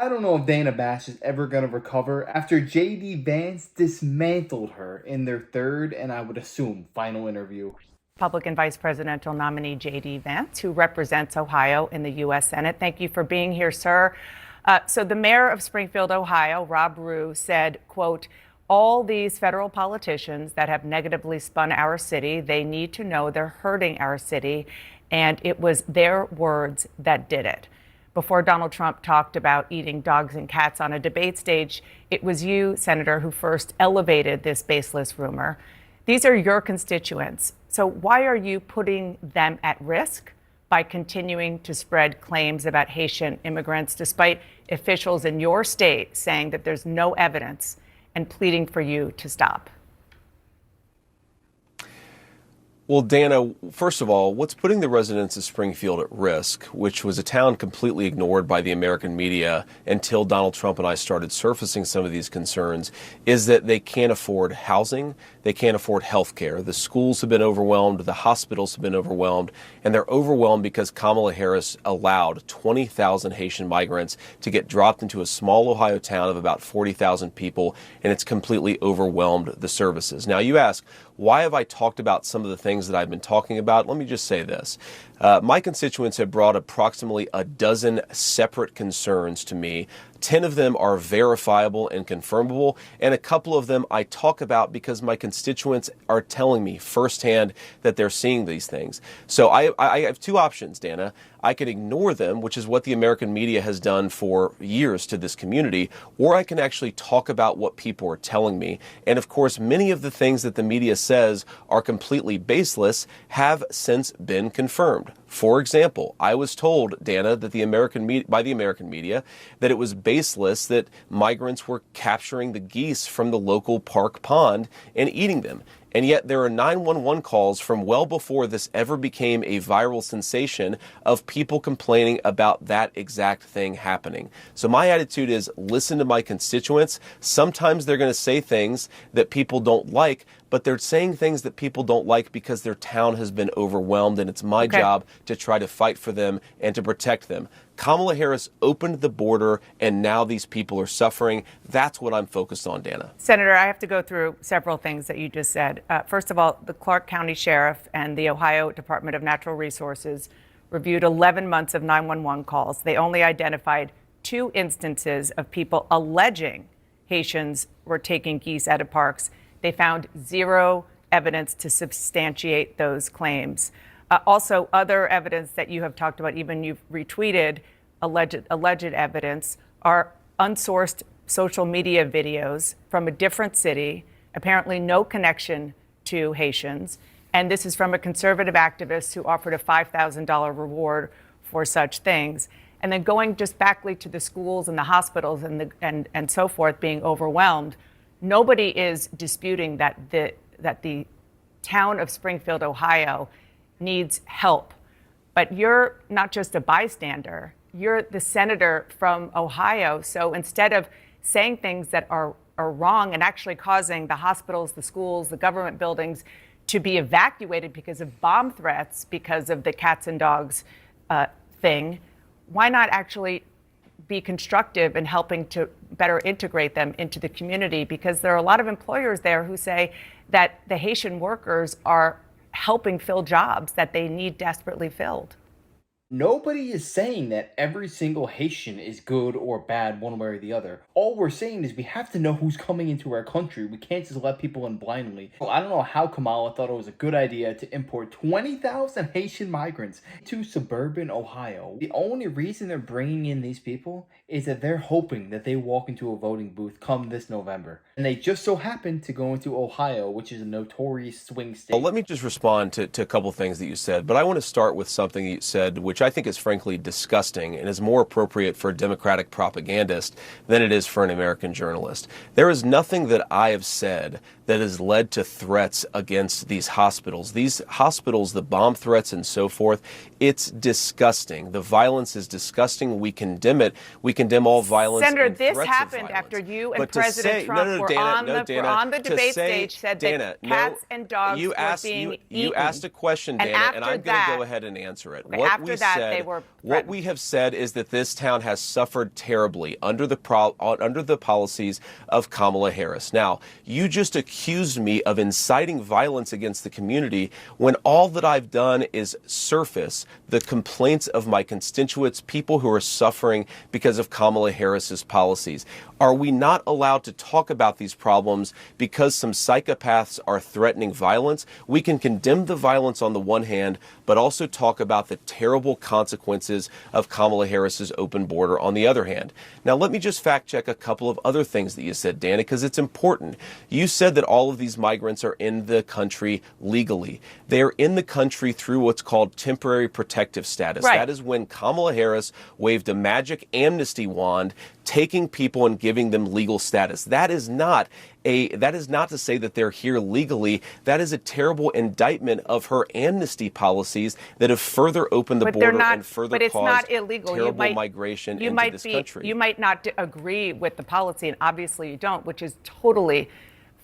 I don't know if Dana Bash is ever going to recover after JD Vance dismantled her in their third and I would assume final interview. Republican Vice Presidential nominee J.D. Vance, who represents Ohio in the U.S. Senate. Thank you for being here, sir. So the mayor of Springfield, Ohio, Rob Rue, said, quote, all these federal politicians that have negatively spun our city, they need to know they're hurting our city. And it was their words that did it. Before Donald Trump talked about eating dogs and cats on a debate stage, it was you, Senator, who first elevated this baseless rumor. These are your constituents. So why are you putting them at risk by continuing to spread claims about Haitian immigrants, despite officials in your state saying that there's no evidence and pleading for you to stop? Well, Dana, first of all, what's putting the residents of Springfield at risk, which was a town completely ignored by the American media until Donald Trump and I started surfacing some of these concerns, is that they can't afford housing, they can't afford health care. The schools have been overwhelmed, the hospitals have been overwhelmed, and they're overwhelmed because Kamala Harris allowed 20,000 Haitian migrants to get dropped into a small Ohio town of about 40,000 people, and it's completely overwhelmed the services. Now, you ask, why have I talked about some of the things that I've been talking about? Let me just say this. My constituents have brought approximately a dozen separate concerns to me. 10 of them are verifiable and confirmable, and a couple of them I talk about because my constituents are telling me firsthand that they're seeing these things. So I have two options, Dana. I can ignore them, which is what the American media has done for years to this community, or I can actually talk about what people are telling me. And of course, many of the things that the media says are completely baseless have since been confirmed. For example, I was told, Dana, that by the American media that it was baseless that migrants were capturing the geese from the local park pond and eating them. And yet there are 911 calls from well before this ever became a viral sensation of people complaining about that exact thing happening. So my attitude is listen to my constituents. Sometimes they're going to say things that people don't like, but they're saying things that people don't like because their town has been overwhelmed, and it's my job to try to fight for them and to protect them. Kamala Harris opened the border, and now these people are suffering. That's what I'm focused on, Dana. Senator, I have to go through several things that you just said. First of all, the Clark County Sheriff and the Ohio Department of Natural Resources reviewed 11 months of 911 calls. They only identified 2 instances of people alleging Haitians were taking geese out of parks. They found 0 evidence to substantiate those claims. Also, other evidence that you have talked about, even you've retweeted alleged evidence, are unsourced social media videos from a different city, apparently no connection to Haitians. And this is from a conservative activist who offered a $5,000 reward for such things. And then going just backly to the schools and the hospitals and so forth being overwhelmed, nobody is disputing that the town of Springfield, Ohio, needs help. But you're not just a bystander, you're the senator from Ohio. So instead of saying things that are wrong and actually causing the hospitals, the schools, the government buildings to be evacuated because of bomb threats, because of the cats and dogs thing, why not actually be constructive in helping to better integrate them into the community? Because there are a lot of employers there who say that the Haitian workers are helping fill jobs that they need desperately filled. Nobody is saying that every single Haitian is good or bad one way or the other. All we're saying is we have to know who's coming into our country. We can't just let people in blindly. Well, I don't know how Kamala thought it was a good idea to import 20,000 Haitian migrants to suburban Ohio. The only reason they're bringing in these people is that they're hoping that they walk into a voting booth come this November. And they just so happen to go into Ohio, which is a notorious swing state. Well, let me just respond to a couple things that you said, but I want to start with something you said, which I think is frankly disgusting and is more appropriate for a Democratic propagandist than it is for an American journalist. There is nothing that I have said that has led to threats against these hospitals. These hospitals, the bomb threats and so forth, it's disgusting. The violence is disgusting. We condemn it. We condemn all violence. Senator, and this threats of happened violence. after you and But President Trump were were on the debate stage said Dana, that cats and dogs were being eaten. You asked a question, Dana, and I'm going to go ahead and answer it. Okay, after that, they were what we have said is that this town has suffered terribly under the policies of Kamala Harris. Now, you just accused me of inciting violence against the community when all that I've done is surface the complaints of my constituents, people who are suffering because of Kamala Harris's policies. Are we not allowed to talk about these problems because some psychopaths are threatening violence? We can condemn the violence on the one hand, but also talk about the terrible consequences of Kamala Harris's open border on the other hand. Now, let me just fact check a couple of other things that you said, Dana, because it's important. You said that all of these migrants are in the country legally. They are in the country through what's called temporary protective status. Right. That is when Kamala Harris waved a magic amnesty wand, taking people and giving them legal status. That is not to say that they're here legally. That is a terrible indictment of her amnesty policies that have further opened the border and further caused terrible migration into this country. You might not agree with the policy, and obviously you don't, which is totally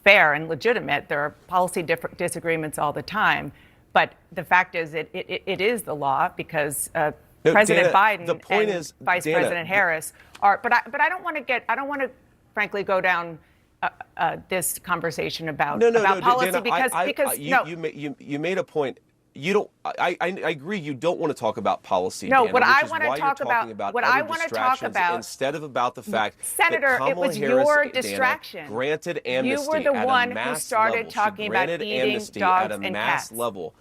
fair and legitimate. There are policy disagreements all the time. But the fact is, it is the law because President Biden and Vice President Harris are. But I don't want to frankly go down this conversation about policy Dana, because you made a point. You don't. I agree. You don't want to talk about policy. No, Dana, what I want to talk about instead of about the fact Senator, that it was Kamala your Harris, distraction. Dana, granted amnesty you were the one who started level. talking about eating dogs and cats. Level.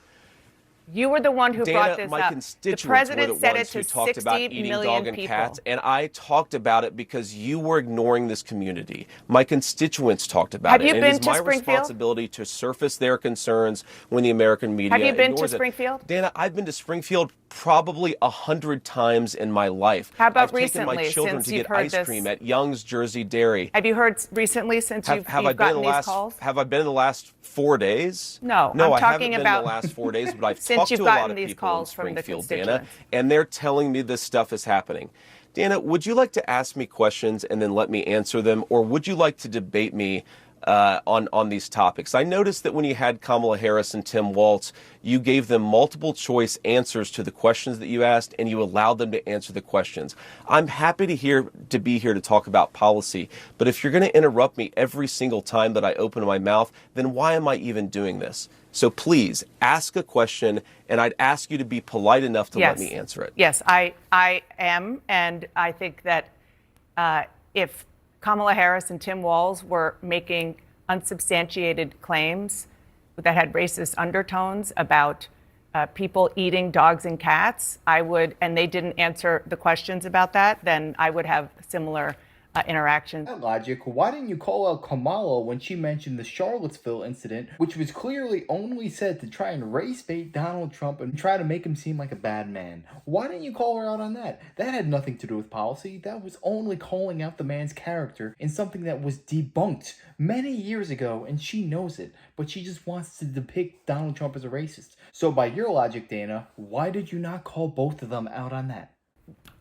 You were the one who Dana, brought this my up. constituents The president were the said ones it to who talked 60 about eating million dog and people. cats, and I talked about it because you were ignoring this community. My constituents talked about it. Have you been to my Springfield? Responsibility to surface their concerns when the American media Have you been to ignores it. Springfield? Dana, I've been to Springfield probably 100 times in my life. How about I've taken my recently, children since to you've get heard ice this? cream at Young's Jersey Dairy. Have you heard recently since you've gotten these calls? Have I been in the last 4 days? No, I'm talking haven't been about in the last 4 days, but I've since talked you've to a lot gotten of these people in calls from the Springfield, Dana, constituents. and they're telling me this stuff is happening. Dana, would you like to ask me questions and then let me answer them, or would you like to debate me on these topics? I noticed that when you had Kamala Harris and Tim Walz, you gave them multiple choice answers to the questions that you asked, and you allowed them to answer the questions. I'm happy to be here to talk about policy, but if you're going to interrupt me every single time that I open my mouth, then why am I even doing this? So please ask a question, and I'd ask you to be polite enough to let me answer it. Yes, I am, and I think that if Kamala Harris and Tim Walz were making unsubstantiated claims that had racist undertones about people eating dogs and cats, and they didn't answer the questions about that, then I would have similar interactions. That logic, why didn't you call out Kamala when she mentioned the Charlottesville incident, which was clearly only said to try and race bait Donald Trump and try to make him seem like a bad man? Why didn't you call her out on that? That had nothing to do with policy. That was only calling out the man's character in something that was debunked many years ago, and she knows it, but she just wants to depict Donald Trump as a racist. So by your logic, Dana, why did you not call both of them out on that?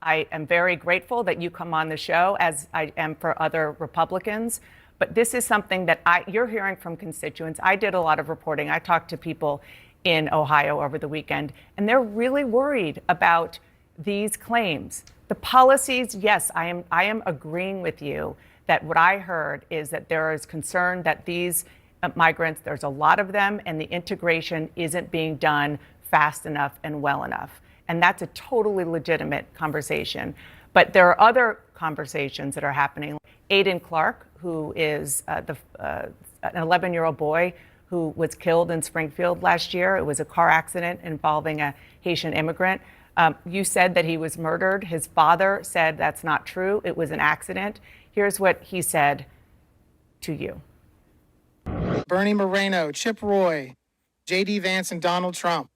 I am very grateful that you come on the show, as I am for other Republicans. But this is something that you're hearing from constituents. I did a lot of reporting. I talked to people in Ohio over the weekend, and they're really worried about these claims. The policies, yes, I am agreeing with you that what I heard is that there is concern that these migrants, there's a lot of them, and the integration isn't being done fast enough and well enough. And that's a totally legitimate conversation. But there are other conversations that are happening. Aiden Clark, who is an 11-year-old boy who was killed in Springfield last year. It was a car accident involving a Haitian immigrant. You said that he was murdered. His father said that's not true. It was an accident. Here's what he said to you. Bernie Moreno, Chip Roy, J.D. Vance, and Donald Trump.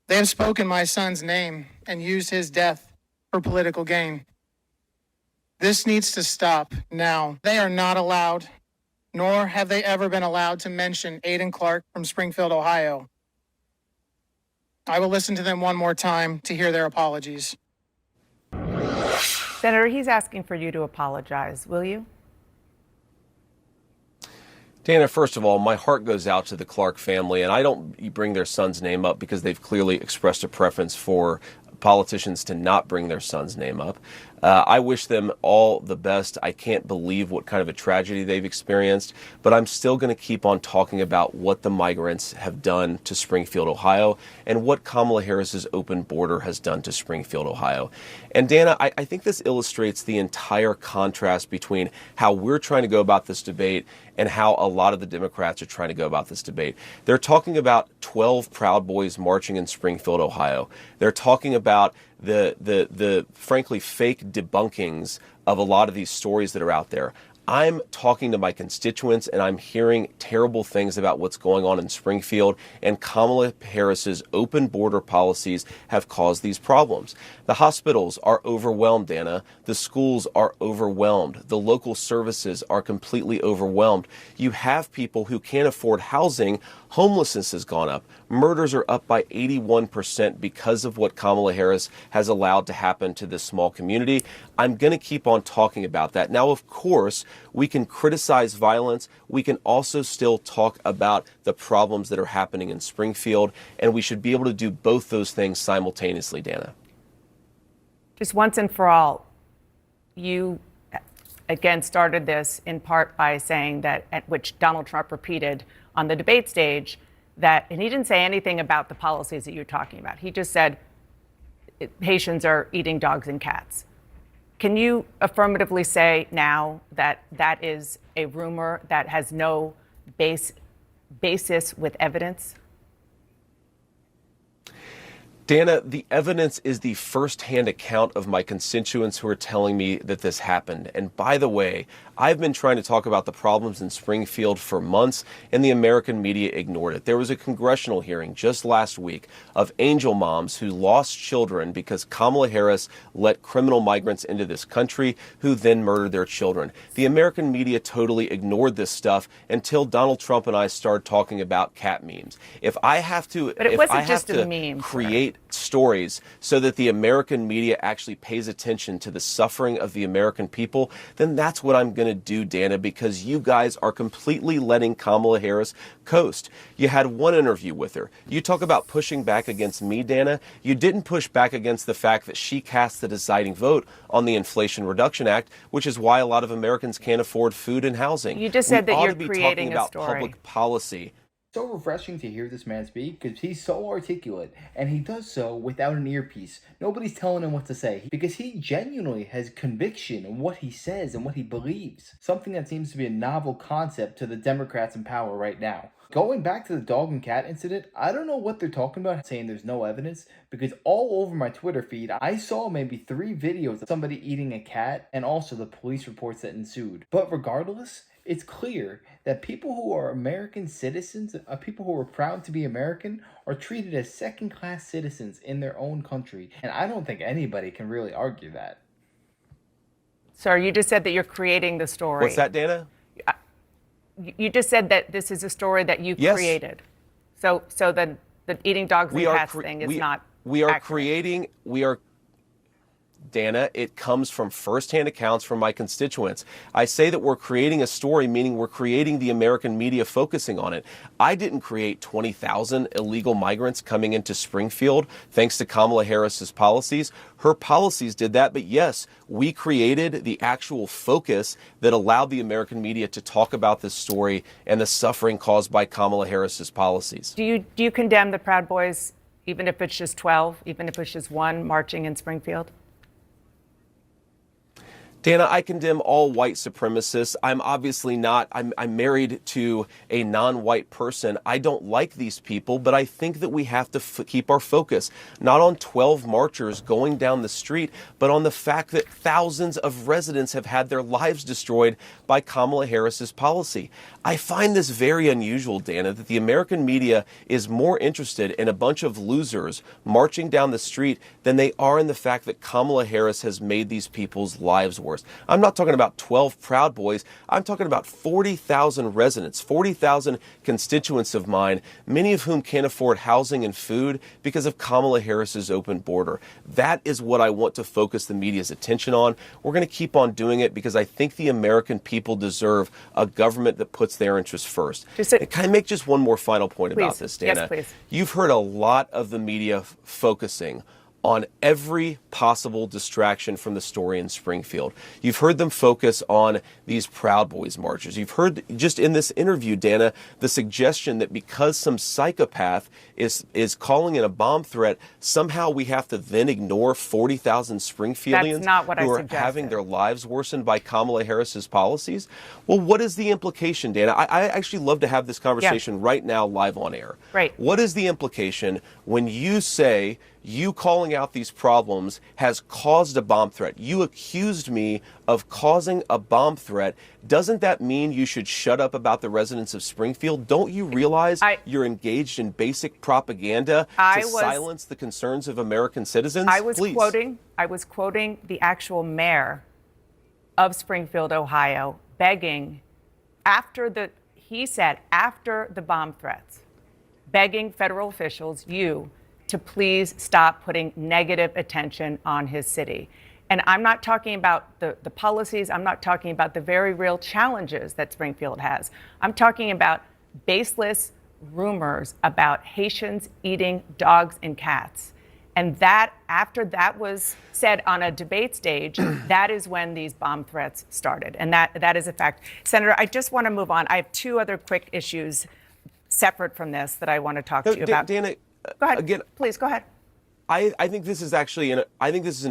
They have spoken my son's name and used his death for political gain. This needs to stop now. They are not allowed, nor have they ever been allowed to mention Aiden Clark from Springfield, Ohio. I will listen to them one more time to hear their apologies. Senator, he's asking for you to apologize. Will you? Dana, first of all, my heart goes out to the Clark family, and I don't bring their son's name up because they've clearly expressed a preference for politicians to not bring their son's name up. I wish them all the best. I can't believe what kind of a tragedy they've experienced, but I'm still going to keep on talking about what the migrants have done to Springfield, Ohio, and what Kamala Harris's open border has done to Springfield, Ohio. And Dana, I think this illustrates the entire contrast between how we're trying to go about this debate and how a lot of the Democrats are trying to go about this debate. They're talking about 12 Proud Boys marching in Springfield, Ohio. They're talking about the frankly fake debunkings of a lot of these stories that are out there. I'm talking to my constituents and I'm hearing terrible things about what's going on in Springfield, and Kamala Harris's open border policies have caused these problems. The hospitals are overwhelmed, Dana. The schools are overwhelmed. The local services are completely overwhelmed. You have people who can't afford housing. Homelessness has gone up. Murders are up by 81% because of what Kamala Harris has allowed to happen to this small community. I'm going to keep on talking about that. Now, of course, we can criticize violence. We can also still talk about the problems that are happening in Springfield, and we should be able to do both those things simultaneously, Dana. Just once and for all, you again started this in part by saying that, at which Donald Trump repeated on the debate stage, that, and he didn't say anything about the policies that you're talking about. He just said Haitians are eating dogs and cats. Can you affirmatively say now that that is a rumor that has no basis with evidence? Dana, the evidence is the first-hand account of my constituents who are telling me that this happened. And by the way, I've been trying to talk about the problems in Springfield for months, and the American media ignored it. There was a congressional hearing just last week of angel moms who lost children because Kamala Harris let criminal migrants into this country who then murdered their children. The American media totally ignored this stuff until Donald Trump and I started talking about cat memes. If I have to, But it wasn't just a meme, create stories so that the American media actually pays attention to the suffering of the American people, then that's what I'm going to do, Dana, because you guys are completely letting Kamala Harris coast. You had one interview with her. You talk about pushing back against me, Dana. You didn't push back against the fact that she cast the deciding vote on the Inflation Reduction Act, which is why a lot of Americans can't afford food and housing. You just said that you're talking creating a about story. Public policy. So refreshing to hear this man speak because he's so articulate and he does so without an earpiece. Nobody's telling him what to say because he genuinely has conviction in what he says and what he believes. Something that seems to be a novel concept to the Democrats in power right now. Going back to the dog and cat incident, I don't know what they're talking about saying there's no evidence, because all over my Twitter feed, I saw maybe 3 videos of somebody eating a cat and also the police reports that ensued. But regardless, it's clear that people who are American citizens, people who are proud to be American, are treated as second-class citizens in their own country. And I don't think anybody can really argue that. Sir, you just said that you're creating the story. What's that, Dana? You just said that this is a story that you Yes. created. So the eating dogs and cats thing is not accurate. Dana, it comes from firsthand accounts from my constituents. I say that we're creating a story, meaning we're creating the American media focusing on it. I didn't create 20,000 illegal migrants coming into Springfield thanks to Kamala Harris's policies. Her policies did that, but yes, we created the actual focus that allowed the American media to talk about this story and the suffering caused by Kamala Harris's policies. Do you condemn the Proud Boys, even if it's just 12, even if it's just 1 marching in Springfield? Dana, I condemn all white supremacists. I'm obviously not. I'm married to a non-white person. I don't like these people, but I think that we have to keep our focus not on 12 marchers going down the street, but on the fact that thousands of residents have had their lives destroyed by Kamala Harris's policy. I find this very unusual, Dana, that the American media is more interested in a bunch of losers marching down the street than they are in the fact that Kamala Harris has made these people's lives worst. I'm not talking about 12 Proud Boys. I'm talking about 40,000 residents, 40,000 constituents of mine, many of whom can't afford housing and food because of Kamala Harris's open border. That is what I want to focus the media's attention on. We're going to keep on doing it because I think the American people deserve a government that puts their interests first. Can I make just one more final point about this, Dana? Yes, please. You've heard a lot of the media focusing on every possible distraction from the story in Springfield. You've heard them focus on these Proud Boys marches. You've heard just in this interview, Dana, the suggestion that because some psychopath is calling in a bomb threat, somehow we have to then ignore 40,000 Springfieldians That's not what who I are suggested. having their lives worsened by Kamala Harris's policies. Well, what is the implication, Dana? I actually love to have this conversation right now live on air. Right. What is the implication when you say you calling out these problems has caused a bomb threat? You accused me of causing a bomb threat. Doesn't that mean you should shut up about the residents of Springfield? Don't you realize you're engaged in basic propaganda to silence the concerns of American citizens? I was quoting the actual mayor of Springfield, Ohio, begging after the bomb threats, begging federal officials, to please stop putting negative attention on his city. And I'm not talking about the policies. I'm not talking about the very real challenges that Springfield has. I'm talking about baseless rumors about Haitians eating dogs and cats. And that, after that was said on a debate stage, that is when these bomb threats started. And that is a fact. Senator, I just want to move on. I have two other quick issues separate from this that I want to talk to you about. Dana, go ahead. Again, please go ahead. I think this is actually an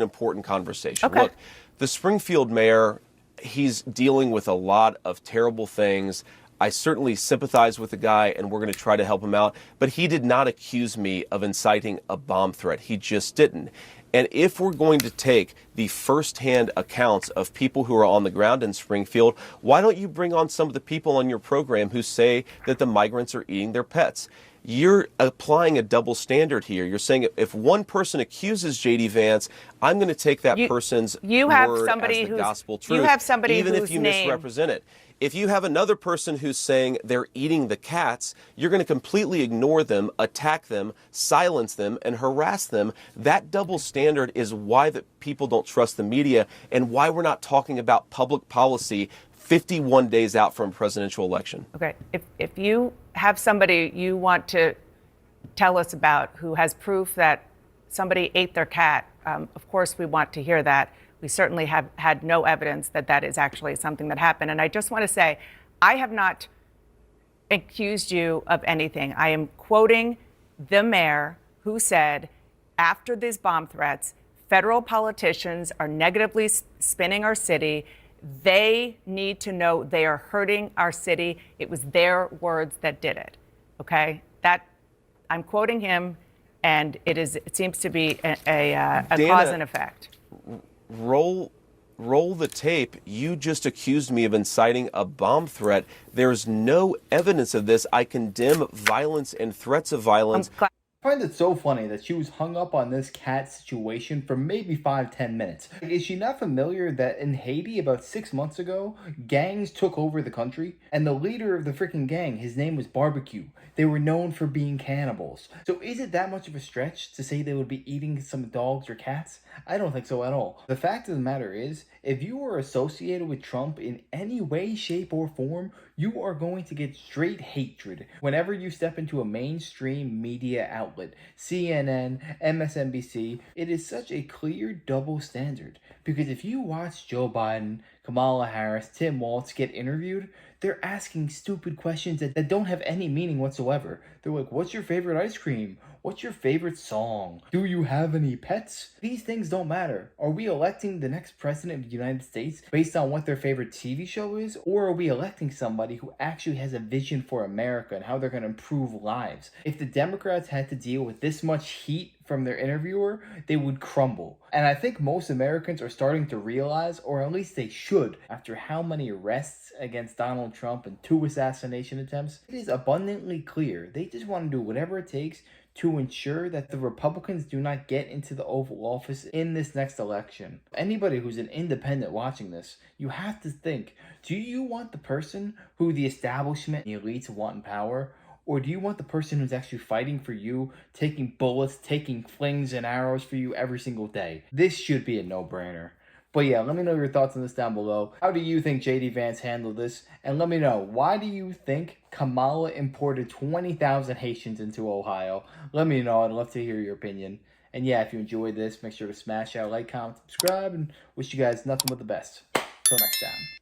important conversation. Okay. Look, the Springfield mayor, he's dealing with a lot of terrible things. I certainly sympathize with the guy, and we're going to try to help him out. But he did not accuse me of inciting a bomb threat. He just didn't. And if we're going to take the firsthand accounts of people who are on the ground in Springfield, why don't you bring on some of the people on your program who say that the migrants are eating their pets? You're applying a double standard here. You're saying if one person accuses J.D. Vance, I'm going to take that person's word as the gospel truth, you have somebody even whose if you name misrepresent it. If you have another person who's saying they're eating the cats, you're going to completely ignore them, attack them, silence them, and harass them. That double standard is why that people don't trust the media and why we're not talking about public policy 51 days out from a presidential election. Okay. If you have somebody you want to tell us about who has proof that somebody ate their cat, of course we want to hear that. We certainly have had no evidence that that is actually something that happened. And I just want to say, I have not accused you of anything. I am quoting the mayor who said, after these bomb threats, federal politicians are negatively spinning our city. They need to know they are hurting our city. It was their words that did it. Okay? That I'm quoting him, and it seems to be a Dana, cause and effect. Roll the tape. You just accused me of inciting a bomb threat. There's no evidence of this. I condemn violence and threats of violence. I find it so funny that she was hung up on this cat situation for maybe 5-10 minutes. Is she not familiar that in Haiti about 6 months ago, gangs took over the country? And the leader of the freaking gang, his name was Barbecue. They were known for being cannibals. So is it that much of a stretch to say they would be eating some dogs or cats? I don't think so at all. The fact of the matter is, if you are associated with Trump in any way, shape, or form, you are going to get straight hatred whenever you step into a mainstream media outlet. CNN, MSNBC, it is such a clear double standard. Because if you watch Joe Biden, Kamala Harris, Tim Walz get interviewed, they're asking stupid questions that don't have any meaning whatsoever. They're like, what's your favorite ice cream? What's your favorite song? Do you have any pets? These things don't matter. Are we electing the next president of the United States based on what their favorite TV show is? Or are we electing somebody who actually has a vision for America and how they're going to improve lives? If the Democrats had to deal with this much heat from their interviewer, they would crumble. And I think most Americans are starting to realize, or at least they should, after how many arrests against Donald Trump and 2 assassination attempts, it is abundantly clear they just want to do whatever it takes to ensure that the Republicans do not get into the Oval Office in this next election. Anybody who's an independent watching this, you have to think, do you want the person who the establishment and the elites want in power? Or do you want the person who's actually fighting for you, taking bullets, taking flings and arrows for you every single day? This should be a no-brainer. But yeah, let me know your thoughts on this down below. How do you think JD Vance handled this? And let me know, why do you think Kamala imported 20,000 Haitians into Ohio? Let me know. I'd love to hear your opinion. And yeah, if you enjoyed this, make sure to smash that like, comment, subscribe, and wish you guys nothing but the best. Till next time.